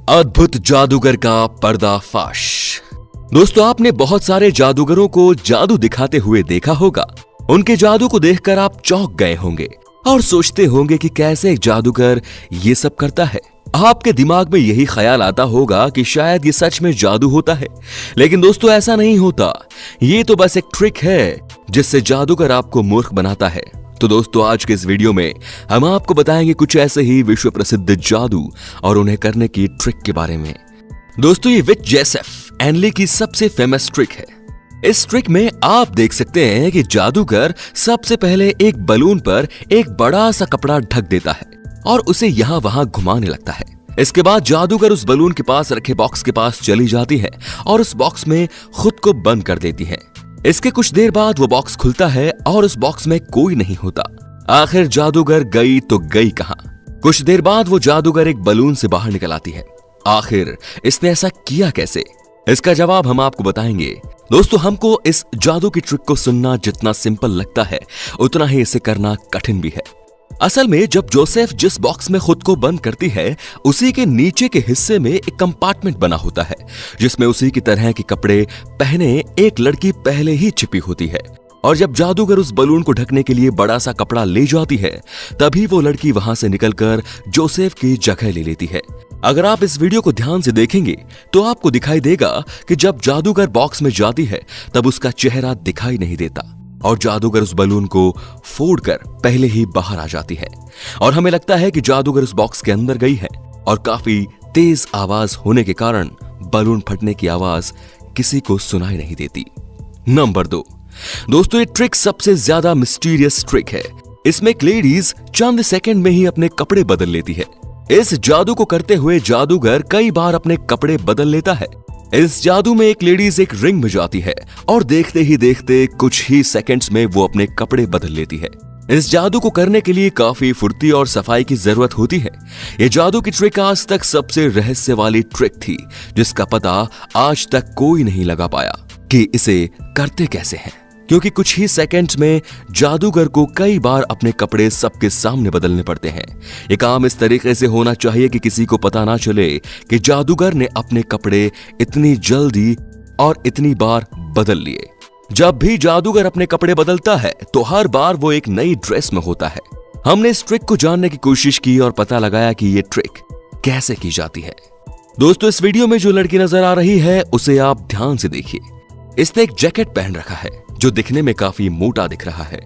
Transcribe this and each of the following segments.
अद्भुत जादूगर का पर्दाफाश। दोस्तों, आपने बहुत सारे जादूगरों को जादू दिखाते हुए देखा होगा। उनके जादू को देखकर आप चौंक गए होंगे और सोचते होंगे कि कैसे एक जादूगर ये सब करता है। आपके दिमाग में यही ख्याल आता होगा कि शायद ये सच में जादू होता है, लेकिन दोस्तों ऐसा नहीं होता। ये तो बस एक ट्रिक है जिससे जादूगर आपको मूर्ख बनाता है। तो दोस्तों, आज के इस वीडियो में हम आपको बताएंगे कुछ ऐसे ही विश्व प्रसिद्ध जादू और उन्हें करने की ट्रिक के बारे में। दोस्तों, ये विच जेसेफ एनली की सबसे फेमस ट्रिक है। इस ट्रिक में आप देख सकते हैं कि जादूगर सबसे पहले एक बलून पर एक बड़ा सा कपड़ा ढक देता है और उसे यहां वहां घुमाने लगता है। इसके बाद जादूगर उस बलून के पास रखे बॉक्स के पास चली जाती है और उस बॉक्स में खुद को बंद कर देती है। इसके कुछ देर बाद वो बॉक्स खुलता है और उस बॉक्स में कोई नहीं होता। आखिर जादूगर गई तो गई कहां? कुछ देर बाद वो जादूगर एक बलून से बाहर निकल आती है। आखिर इसने ऐसा किया कैसे? इसका जवाब हम आपको बताएंगे। दोस्तों, हमको इस जादू की ट्रिक को सुनना जितना सिंपल लगता है, उतना ही इसे करना कठिन भी है। असल में जब जोसेफ जिस बॉक्स में खुद को बंद करती है, उसी के नीचे के हिस्से में एक कंपार्टमेंट बना होता है जिसमें उसी की तरह के कपड़े पहने एक लड़की पहले ही छिपी होती है। और जब जादूगर उस बलून को ढकने के लिए बड़ा सा कपड़ा ले जाती है, तभी वो लड़की वहां से निकलकर जोसेफ की जगह ले लेती है। अगर आप इस वीडियो को ध्यान से देखेंगे तो आपको दिखाई देगा कि जब जादूगर बॉक्स में जाती है तब उसका चेहरा दिखाई नहीं देता और जादूगर उस बलून को फोड़कर पहले ही बाहर आ जाती है। और हमें लगता है कि जादूगर उस बॉक्स के अंदर गई है और काफी तेज आवाज होने के कारण बलून फटने की आवाज किसी को सुनाई नहीं देती। नंबर 2, दोस्तों, ये ट्रिक सबसे ज्यादा मिस्टीरियस ट्रिक है। इसमें एक लेडीज चंद सेकंड में ही अपने कपड़े बदल लेती है। इस जादू को करते हुए जादूगर कई बार अपने कपड़े बदल लेता है। इस जादू में एक लेडीज एक रिंग में जाती है और देखते ही देखते कुछ ही सेकंड्स में वो अपने कपड़े बदल लेती है। इस जादू को करने के लिए काफी फुर्ती और सफाई की जरूरत होती है। ये जादू की ट्रिक आज तक सबसे रहस्य वाली ट्रिक थी, जिसका पता आज तक कोई नहीं लगा पाया कि इसे करते कैसे हैं, क्योंकि कुछ ही सेकंड्स में जादूगर को कई बार अपने कपड़े सबके सामने बदलने पड़ते हैं। ये काम इस तरीके से होना चाहिए कि किसी को पता ना चले कि जादूगर ने अपने कपड़े इतनी जल्दी और इतनी बार बदल लिए। जब भी जादूगर अपने कपड़े बदलता है तो हर बार वो एक नई ड्रेस में होता है। हमने इस ट्रिक को जानने की कोशिश की और पता लगाया कि ये ट्रिक कैसे की जाती है। दोस्तों, इस वीडियो में जो लड़की नजर आ रही है उसे आप ध्यान से देखिए। इसने एक जैकेट पहन रखा है जो दिखने में काफी मोटा दिख रहा है,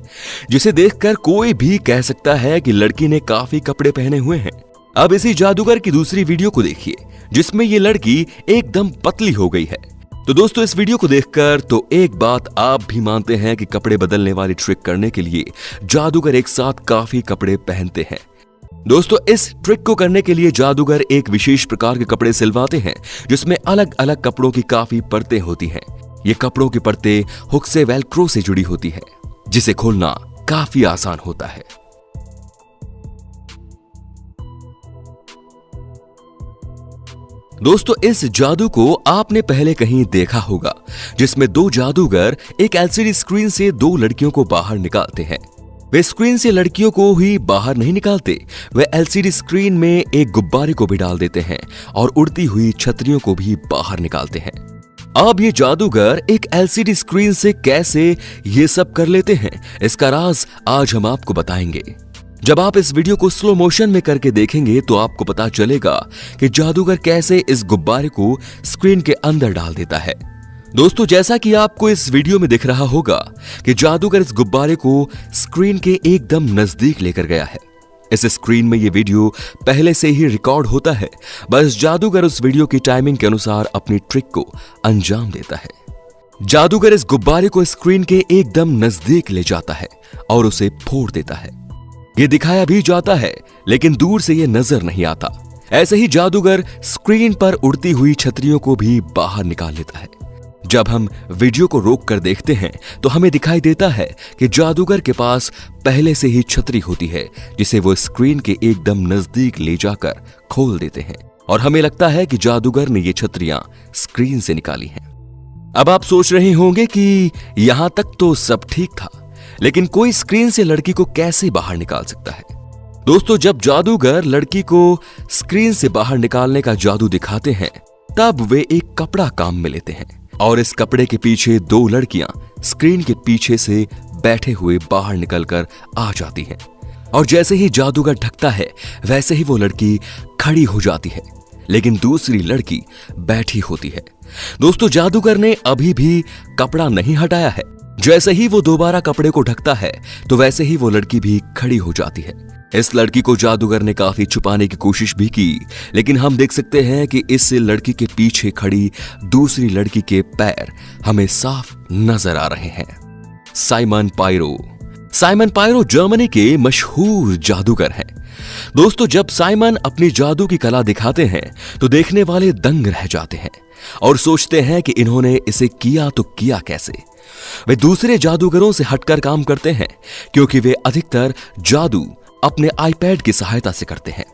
जिसे देखकर कोई भी कह सकता है कि लड़की ने काफी कपड़े पहने हुए हैं। अब इसी जादूगर की दूसरी वीडियो को देखिए जिसमें ये लड़की एकदम पतली हो गई है। तो दोस्तों, इस वीडियो को देखकर तो एक बात आप भी मानते हैं कि कपड़े बदलने वाली ट्रिक करने के लिए जादूगर एक साथ काफी कपड़े पहनते हैं। दोस्तों, इस ट्रिक को करने के लिए जादूगर एक विशेष प्रकार के कपड़े सिलवाते हैं जिसमें अलग अलग कपड़ों की काफी परतें होती हैं। ये कपड़ों की परतें हुक से वेलक्रो से जुड़ी होती है, जिसे खोलना काफी आसान होता है। दोस्तों, इस जादू को आपने पहले कहीं देखा होगा, जिसमें दो जादूगर एक एलसीडी स्क्रीन से दो लड़कियों को बाहर निकालते हैं। वे स्क्रीन से लड़कियों को ही बाहर नहीं निकालते, वे एलसीडी स्क्रीन में एक गुब्बारे को भी डाल देते हैं और उड़ती हुई छतरियों को भी बाहर निकालते हैं। अब ये जादूगर एक एलसीडी स्क्रीन से कैसे ये सब कर लेते हैं, इसका राज आज हम आपको बताएंगे। जब आप इस वीडियो को स्लो मोशन में करके देखेंगे तो आपको पता चलेगा कि जादूगर कैसे इस गुब्बारे को स्क्रीन के अंदर डाल देता है। दोस्तों, जैसा कि आपको इस वीडियो में दिख रहा होगा कि जादूगर इस गुब्बारे को स्क्रीन के एकदम नजदीक लेकर गया है। इस स्क्रीन में ये वीडियो पहले से ही रिकॉर्ड होता है, बस जादूगर उस वीडियो की टाइमिंग के अनुसार अपनी ट्रिक को अंजाम देता है। जादूगर इस गुब्बारे को स्क्रीन के एकदम नजदीक ले जाता है और उसे फोड़ देता है। ये दिखाया भी जाता है, लेकिन दूर से ये नजर नहीं आता। ऐसे ही जादूगर स्क्रीन पर उड़ती हुई छतरियों को भी बाहर निकाल लेता है। जब हम वीडियो को रोक कर देखते हैं तो हमें दिखाई देता है कि जादूगर के पास पहले से ही छतरी होती है, जिसे वो स्क्रीन के एकदम नजदीक ले जाकर खोल देते हैं और हमें लगता है कि जादूगर ने ये छतरियां स्क्रीन से निकाली हैं। अब आप सोच रहे होंगे कि यहां तक तो सब ठीक था, लेकिन कोई स्क्रीन से लड़की को कैसे बाहर निकाल सकता है? दोस्तों, जब जादूगर लड़की को स्क्रीन से बाहर निकालने का जादू दिखाते हैं, तब वे एक कपड़ा काम में लेते हैं और इस कपड़े के पीछे दो लड़कियां स्क्रीन के पीछे से बैठे हुए बाहर निकलकर आ जाती हैं। और जैसे ही जादूगर ढकता है, वैसे ही वो लड़की खड़ी हो जाती है, लेकिन दूसरी लड़की बैठी होती है। दोस्तों, जादूगर ने अभी भी कपड़ा नहीं हटाया है। जैसे ही वो दोबारा कपड़े को ढकता है, तो वैसे ही वो लड़की भी खड़ी हो जाती है। इस लड़की को जादूगर ने काफी छुपाने की कोशिश भी की, लेकिन हम देख सकते हैं कि इस लड़की के पीछे खड़ी दूसरी लड़की के पैर हमें साफ नजर आ रहे हैं। साइमन पायरो जर्मनी के मशहूर जादूगर हैं। दोस्तों, जब साइमन अपनी जादू की कला दिखाते हैं, तो देखने वाले दंग रह जाते हैं और सोचते हैं कि इन्होंने इसे किया तो किया कैसे। वे दूसरे जादूगरों से हटकर काम करते हैं, क्योंकि वे अधिकतर जादू अपने आईपैड की सहायता से करते हैं।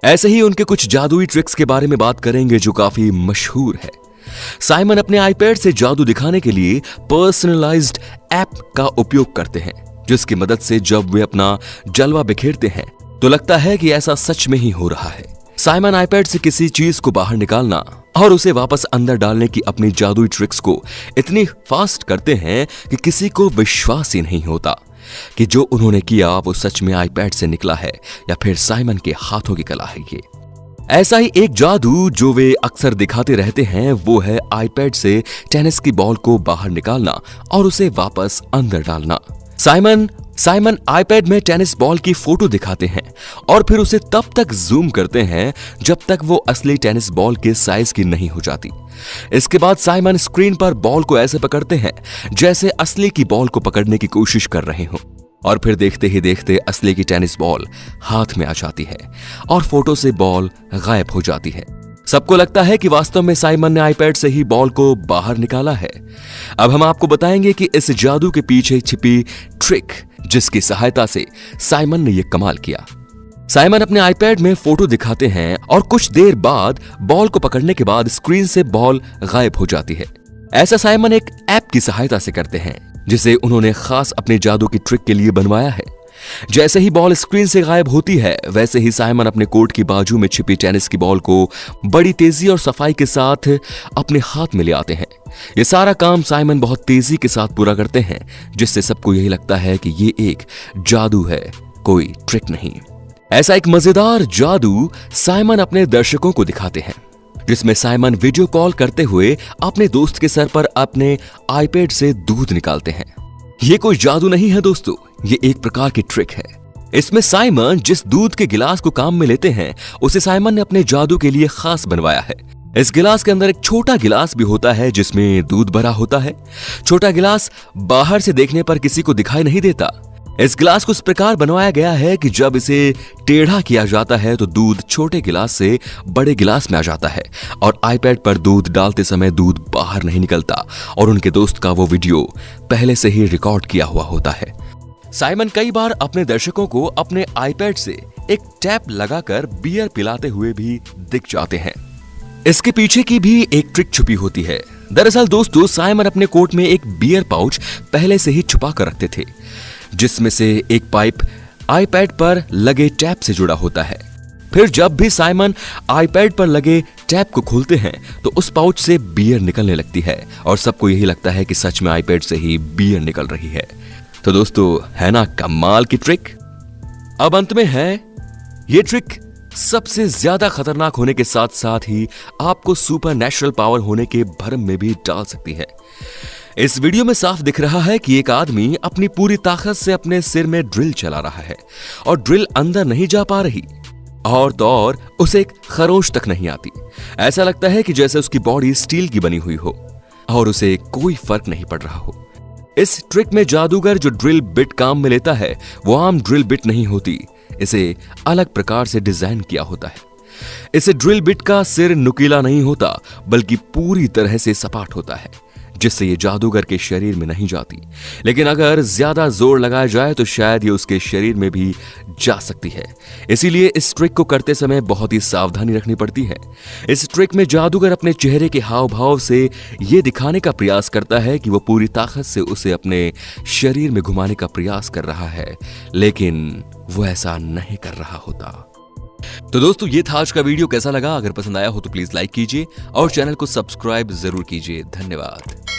ऐसे ही उनके कुछ जादुई ट्रिक्स के बारे में बात करेंगे जो काफी मशहूर है। साइमन अपने आईपैड से जादू दिखाने के लिए पर्सनलाइज्ड ऐप का उपयोग करते हैं, जिसकी मदद से जब वे अपना जलवा बिखेरते हैं, तो लगता है कि ऐसा सच में ही हो रहा है। साइमन आईपैड से किसी चीज को बाहर निकालना और उसे वापस अंदर डालने की अपनी जादुई ट्रिक्स को इतनी फास्ट करते हैं कि किसी को विश्वास ही नहीं होता कि जो उन्होंने किया वो सच में आईपैड से निकला है या फिर साइमन के हाथों की कला है ये। ऐसा ही एक जादू जो वे अक्सर दिखाते रहते हैं, वो है आईपैड से टेनिस की बॉल को बाहर निकालना और उसे वापस अंदर डालना। साइमन आईपैड में टेनिस बॉल की फोटो दिखाते हैं और फिर उसे तब तक जूम करते हैं जब तक वो असली टेनिस बॉल के साइज की नहीं हो जाती। इसके बाद साइमन स्क्रीन पर बॉल को ऐसे पकड़ते हैं जैसे असली की बॉल को पकड़ने की कोशिश कर रहे हो, और फिर देखते ही देखते असली की टेनिस बॉल हाथ में आ जाती है और फोटो से बॉल गायब हो जाती है। सबको लगता है कि वास्तव में साइमन ने आईपैड से ही बॉल को बाहर निकाला है। अब हम आपको बताएंगे कि इस जादू के पीछे छिपी ट्रिक, जिसकी सहायता से साइमन ने यह कमाल किया। साइमन अपने आईपैड में फोटो दिखाते हैं और कुछ देर बाद बॉल को पकड़ने के बाद स्क्रीन से बॉल गायब हो जाती है। ऐसा साइमन एक ऐप की सहायता से करते हैं, जिसे उन्होंने खास अपने जादू की ट्रिक के लिए बनवाया है। जैसे ही बॉल स्क्रीन से गायब होती है, वैसे ही साइमन अपने कोर्ट की बाजू में छिपी टेनिस की बॉल को बड़ी तेजी और सफाई के साथ अपने हाथ में ले आते हैं। ये सारा काम साइमन बहुत तेजी के साथ पूरा करते हैं, जिससे सबको यही लगता है कि ये एक जादू है, कोई ट्रिक नहीं। ऐसा एक मजेदार जादू साइमन अपने दर्शकों को दिखाते हैं, जिसमें साइमन वीडियो कॉल करते हुए अपने दोस्त के सर पर अपने आईपैड से दूध निकालते हैं। ये कोई जादू नहीं है दोस्तों, ये एक प्रकार की ट्रिक है। इसमें साइमन जिस दूध के गिलास को काम में लेते हैं, उसे साइमन ने अपने जादू के लिए खास बनवाया है। इस गिलास के अंदर एक छोटा गिलास भी होता है जिसमें दूध भरा होता है। छोटा गिलास बाहर से देखने पर किसी को दिखाई नहीं देता। इस गिलास को इस प्रकार बनवाया गया है कि जब इसे टेढ़ा किया जाता है तो दूध छोटे गिलास से बड़े गिलास में आ जाता है और आईपैड पर दूध डालते समय दूध बाहर नहीं निकलता और उनके दोस्त का वो वीडियो पहले से ही रिकॉर्ड किया हुआ होता है। साइमन कई बार अपने दर्शकों को अपने आईपैड से एक टैप लगाकर बियर पिलाते हुए भी दिख जाते हैं। इसके पीछे की भी एक ट्रिक छुपी होती है। दरअसल दोस्तों, साइमन अपने कोट में एक बियर पाउच पहले से ही छुपा कर रखते थे, जिसमें से एक पाइप आईपैड पर लगे टैप से जुड़ा होता है। फिर जब भी साइमन आईपैड पर लगे टैप को खोलते हैं तो उस पाउच से बियर निकलने लगती है और सबको यही लगता है कि सच में आईपैड से ही बियर निकल रही है। तो दोस्तों, है ना कमाल की ट्रिक। अब अंत में है, ये ट्रिक सबसे ज्यादा खतरनाक होने के साथ साथ ही आपको सुपर नेचुरल पावर होने के भ्रम में भी डाल सकती है। इस वीडियो में साफ दिख रहा है कि एक आदमी अपनी पूरी ताकत से अपने सिर में ड्रिल चला रहा है और ड्रिल अंदर नहीं जा पा रही और तो और उसे एक खरोंच तक नहीं आती। ऐसा लगता है कि जैसे उसकी बॉडी स्टील की बनी हुई हो और उसे कोई फर्क नहीं पड़ रहा हो। इस ट्रिक में जादूगर जो ड्रिल बिट काम में लेता है वो आम ड्रिल बिट नहीं होती, इसे अलग प्रकार से डिजाइन किया होता है। इसे ड्रिल बिट का सिर नुकीला नहीं होता बल्कि पूरी तरह से सपाट होता है, जिससे ये जादूगर के शरीर में नहीं जाती, लेकिन अगर ज्यादा जोर लगाया जाए तो शायद ये उसके शरीर में भी जा सकती है। इसीलिए इस ट्रिक को करते समय बहुत ही सावधानी रखनी पड़ती है। इस ट्रिक में जादूगर अपने चेहरे के हाव भाव से ये दिखाने का प्रयास करता है कि वो पूरी ताकत से उसे अपने शरीर में घुमाने का प्रयास कर रहा है, लेकिन वो ऐसा नहीं कर रहा होता। तो दोस्तों, ये था आज का वीडियो। कैसा लगा? अगर पसंद आया हो तो प्लीज लाइक कीजिए और चैनल को सब्सक्राइब जरूर कीजिए। धन्यवाद।